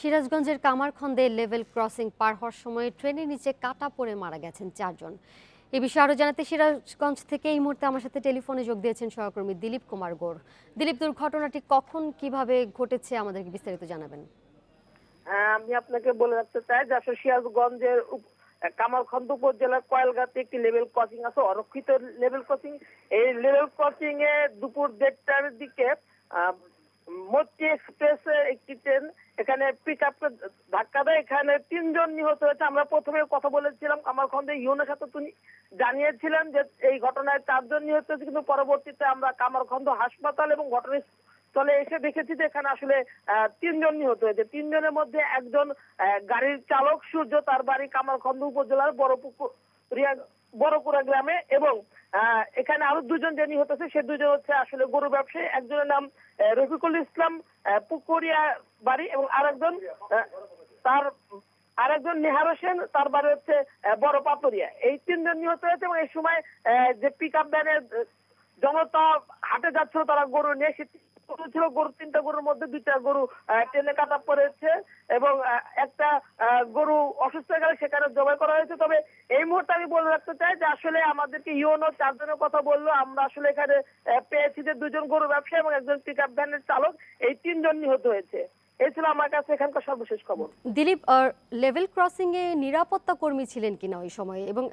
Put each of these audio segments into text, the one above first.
সিরাজগঞ্জের কামারখন্দে level crossing পার হওয়ার সময় ট্রেনের নিচে কাটা পড়ে মারা গেছেন 4 জন। এ বিষয়ে আরো জানাতে সিরাজগঞ্জ থেকে এই মুহূর্তে আমার সাথে টেলিফোনে যোগ দিয়েছেন সহকর্মী দিলীপ কুমার গৌর। দিলীপ, দুর্ঘটনাটি কখন কিভাবে ঘটেছে আমাদেরকে বিস্তারিত জানাবেন। হ্যাঁ, আমি আপনাকে বলে রাখতে চাই যে আসলে সিরাজগঞ্জের কামারখন্দ উপজেলার কয়েলগাঁতে একটি লেভেল ক্রসিং আছে, অরক্ষিত লেভেল ক্রসিং। এই লেভেল ক্রসিং এ দুপুর 1:30টার দিকে মৈত্রী এক্সপ্রেস একটি ট্রেন এখানে পিক আপকে ধাক্কা দেয়। এখানে 3 জন নিহত হয়েছে। আমরা প্রথমে কথা বলেছিলাম কামারখন্দে ইউনের সাথে, তিনি জানিয়েছিলেন যে এই ঘটনায় 4 জন নিহত হয়েছে, কিন্তু পরবর্তীতে আমরা কামারখন্দ হাসপাতাল এবং ঘটনাস্থলে এসে দেখেছি যে এখানে আসলে 3 জন নিহত হয়েছে। 3 জনের মধ্যে একজন গাড়ির চালক সূর্য, তার বাড়ি কামারখন্দ উপজেলার বড়কুড়া গ্রামে, এবং এখানে আরো 2 জন যে নিহত হয়েছে সে 2জন হচ্ছে আসলে গরু ব্যবসায়ী। একজনের নাম রফিকুল ইসলাম, পুকুরিয়া বাড়ি, এবং আরেকজন নেহার হোসেন, তার বাড়ি হচ্ছে বড় পাতুরিয়া। এই 3 জন নিহত হয়েছে, এবং এই সময় যে পিক আপ ভ্যানের জনতা হাটে যাচ্ছিল, তারা গরু নিয়ে ছিল। 3টা গরুর মধ্যে 2টা গরু ট্রেনে কাটা পড়েছে, এবং একটা গরু অসুস্থ হয়ে গেলে সেখানে জবাই করা হয়েছে। তবে এই মুহূর্তে আমি বলে রাখতে চাই যে আসলে আমাদেরকে ইউনো 4 জনের কথা বললো, আমরা আসলে এখানে পেয়েছি যে 2জন গরু ব্যবসায়ী এবং একজন পিক আপ ভ্যানের চালক। এই 3 জন নিহত হয়েছে। এই ছিল আমার কাছে এখানকার সর্বশেষ খবর। দিলীপ, লেভেল ক্রসিং এ নিরাপত্তা কর্মী ছিলেন কিনা ওই সময়, এবং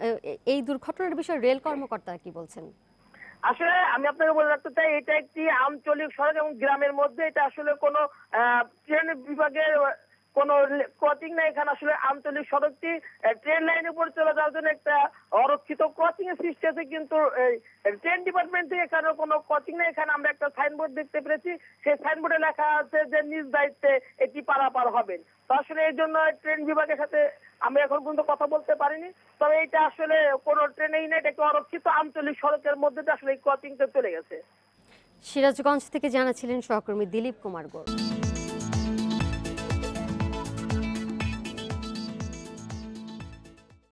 এই দুর্ঘটনার বিষয়ে রেল কর্মকর্তারা কি বলছেন? আসলে আমি আপনাকে বলে রাখতে চাই, এটা একটি আঞ্চলিক সড়ক এবং গ্রামের মধ্যে, এটা আসলে কোনো ট্রেন বিভাগের কোনো ক্রসিং নেই। এখানে আসলে আঞ্চলিক সড়কটি ট্রেন লাইনের উপর চলে যাওয়ার জন্য একটা অরক্ষিত ক্রসিং এর সৃষ্টি আছে, কিন্তু ট্রেন ডিপার্টমেন্ট থেকে এখানে কোনো ক্রসিং নেই। এখানে আমরা একটা সাইনবোর্ড দেখতে পেরেছি, সেই সাইনবোর্ডে লেখা আছে যে নিজ দায়িত্বে এটি পারাপার হবেন। তো আসলে এই জন্য ট্রেন বিভাগের সাথে আমি এখন পর্যন্ত কথা বলতে পারিনি। তবে এটা আসলে কোনো ট্রেনেই নেই, এটা একটা অরক্ষিত আঞ্চলিক সড়কের মধ্যে আসলে এই ক্রসিংটা চলে গেছে। সিরাজগঞ্জ থেকে জানাচ্ছিলেন সহকর্মী দিলীপ কুমার গৌর।